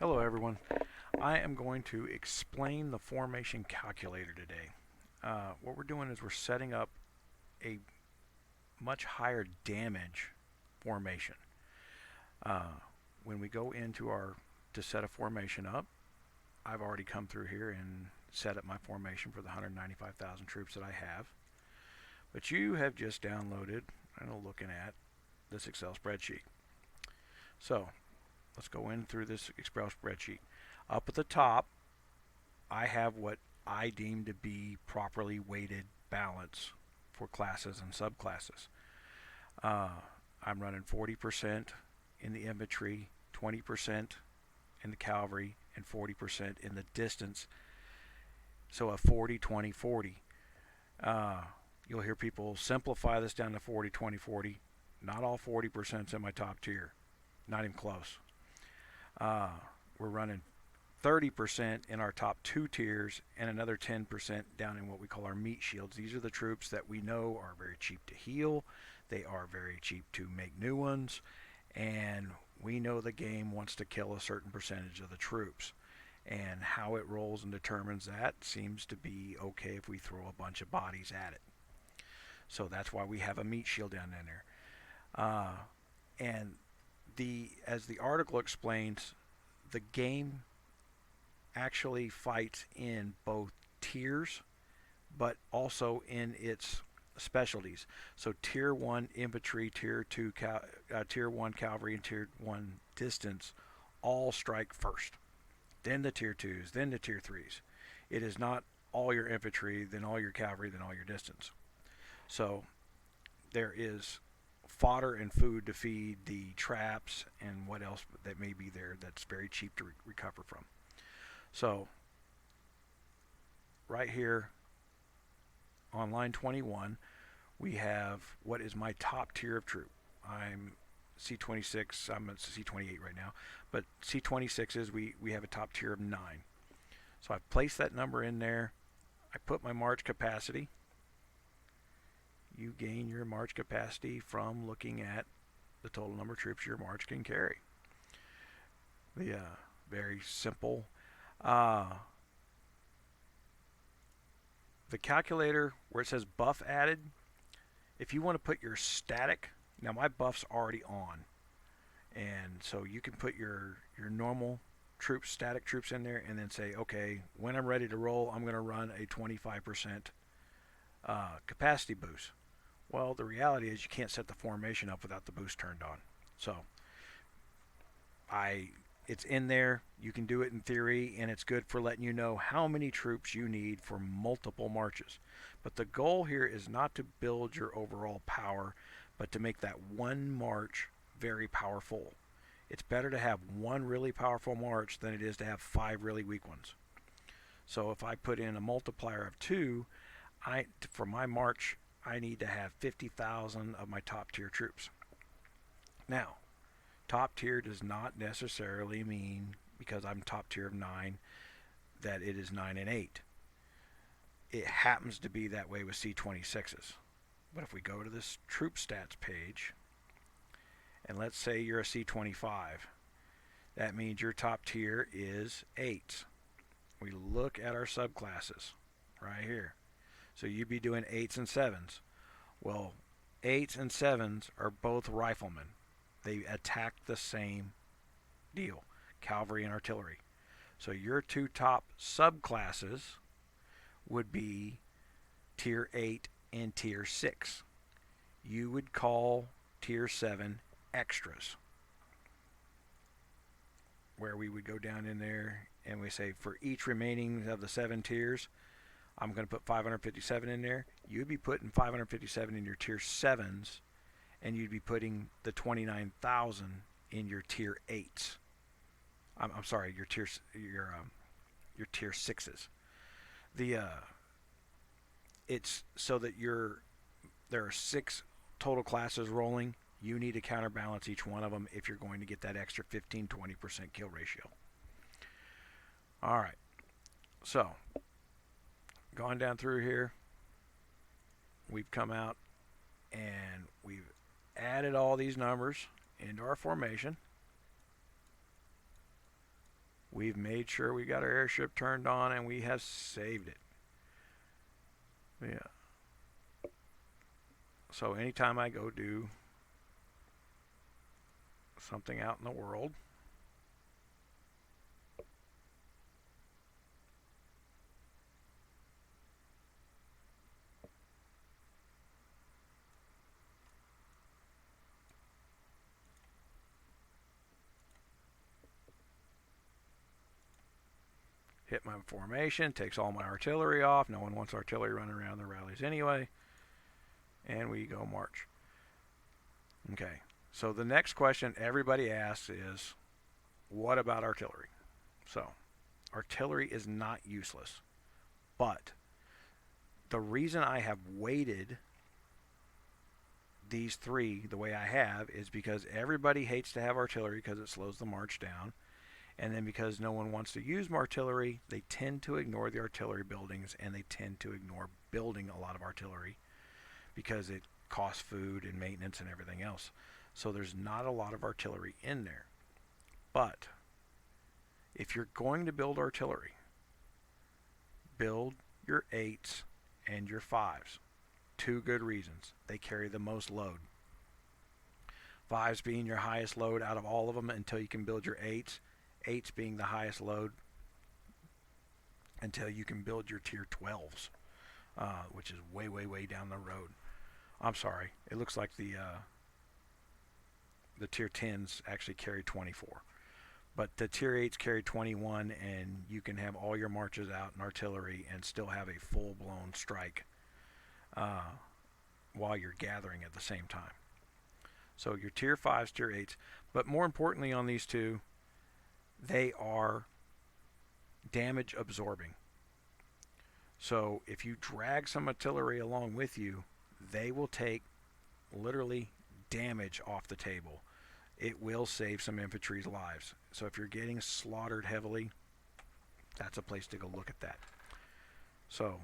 Hello everyone. I am going to explain the formation calculator today. What we're doing is we're setting up a much higher damage formation. Uh, when we go into to set a formation up, I've already come through here and set up my formation for the 195,000 troops that I have. But you have just downloaded and are looking at this Excel spreadsheet. So let's go in through this Excel spreadsheet. Up at the top, I have what I deem to be properly weighted balance for classes and subclasses. I'm running 40% in the infantry, 20% in the cavalry, and 40% in the distance. So a 40, 20, 40. You'll hear people simplify this down to 40, 20, 40. Not all 40% is in my top tier. Not even close. We're running 30% in our top two tiers and another 10% down in what we call our meat shields. These are the troops that we know are very cheap to heal. They are very cheap to make new ones. And we know the game wants to kill a certain percentage of the troops. And how it rolls and determines that seems to be okay if we throw a bunch of bodies at it. So that's why we have a meat shield down in there. And as the article explains, the game actually fights in both tiers, but also in its specialties. So tier 1 infantry, tier 2 tier 1 cavalry, and tier 1 distance all strike first. Then the tier 2s, then the tier 3s. It is not all your infantry, then all your cavalry, then all your distance. So there is fodder and food to feed the traps and what else that may be there that's very cheap to recover from. So right here on line 21, we have what is my top tier of troop. I'm C26, I'm at C28 right now, but C26s, we have a top tier of 9. So I've placed that number in there. I put my march capacity. You gain your march capacity from looking at the total number of troops your march can carry. The very simple. The calculator where it says buff added, if you want to put your static, now my buff's already on, and so you can put your normal troops, static troops in there, and then say, okay, when I'm ready to roll, I'm going to run a 25% capacity boost. Well, the reality is you can't set the formation up without the boost turned on. So it's in there. You can do it in theory, and it's good for letting you know how many troops you need for multiple marches. But the goal here is not to build your overall power, but to make that one march very powerful. It's better to have one really powerful march than it is to have 5 really weak ones. So if I put in a multiplier of 2, for my march, I need to have 50,000 of my top tier troops. Now, top tier does not necessarily mean, because I'm top tier of 9, that it is 9 and 8. It happens to be that way with C26s. But if we go to this troop stats page, and let's say you're a C25, that means your top tier is 8. We look at our subclasses right here. So you'd be doing 8s and 7s. Well, 8s and 7s are both riflemen. They attack the same deal, cavalry and artillery. So your two top subclasses would be tier 8 and tier 6. You would call tier 7 extras, where we would go down in there and we say for each remaining of the 7 tiers, I'm going to put 557 in there. You'd be putting 557 in your tier 7s, and you'd be putting the 29,000 in your tier 8s. I'm sorry, your tier 6s. It's so that there are 6 total classes rolling. You need to counterbalance each one of them if you're going to get that extra 15-20% kill ratio. All right. So gone down through here, we've come out and we've added all these numbers into our formation. We've made sure we got our airship turned on and we have saved it. Yeah. So anytime I go do something out in the world, hit my formation, takes all my artillery off. No one wants artillery running around the rallies anyway. And we go march. Okay, so the next question everybody asks is, what about artillery? So, artillery is not useless. But the reason I have weighted these three the way I have is because everybody hates to have artillery because it slows the march down. And then because no one wants to use artillery, they tend to ignore the artillery buildings, and they tend to ignore building a lot of artillery because it costs food and maintenance and everything else. So there's not a lot of artillery in there. But if you're going to build artillery, build your 8s and your 5s. Two good reasons. They carry the most load. 5s being your highest load out of all of them until you can build your 8s. 8s being the highest load until you can build your tier 12s, which is way, way, way down the road. I'm sorry. It looks like the tier 10s actually carry 24. But the tier 8s carry 21, and you can have all your marches out in artillery and still have a full-blown strike while you're gathering at the same time. So your tier 5s, tier 8s. But more importantly on these two, they are damage absorbing. So if you drag some artillery along with you, they will take literally damage off the table. It will save some infantry's lives. So if you're getting slaughtered heavily, that's a place to go look at that. So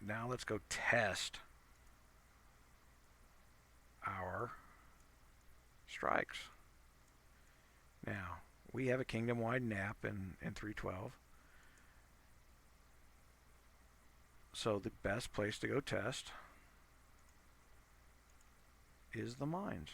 now let's go test our strikes. Now, we have a kingdom-wide nap in 312. So the best place to go test is the mines.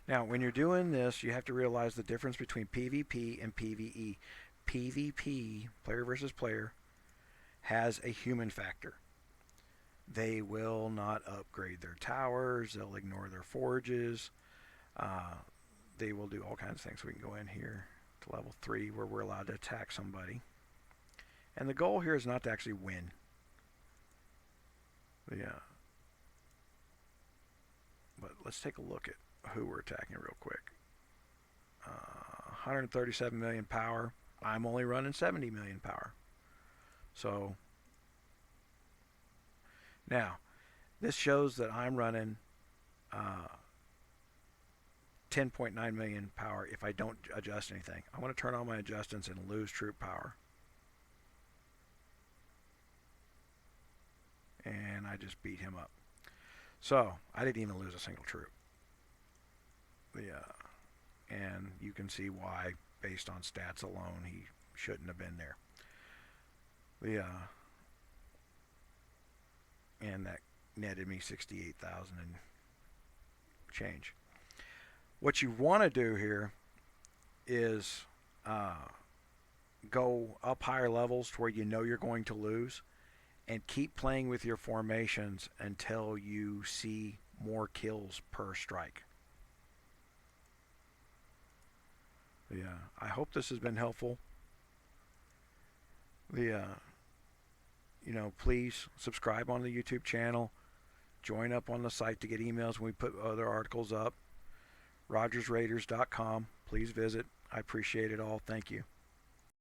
Now, when you're doing this, you have to realize the difference between PvP and PvE. PvP, player versus player, has a human factor. They will not upgrade their towers. They'll ignore their forges. They will do all kinds of things. We can go in here to level 3 where we're allowed to attack somebody. And the goal here is not to actually win. Yeah. But let's take a look at who we're attacking real quick. 137 million power. I'm only running 70 million power. So now this shows that I'm running 10.9 million power if I don't adjust anything. I want to turn on my adjustments and lose troop power. And I just beat him up. So I didn't even lose a single troop. Yeah. And you can see why, based on stats alone, he shouldn't have been there. And that netted me 68,000 and change. What you want to do here is go up higher levels to where you know you're going to lose, and keep playing with your formations until you see more kills per strike. Yeah, I hope this has been helpful. Please subscribe on the YouTube channel. Join up on the site to get emails when we put other articles up. RogersRaiders.com. Please visit. I appreciate it all. Thank you.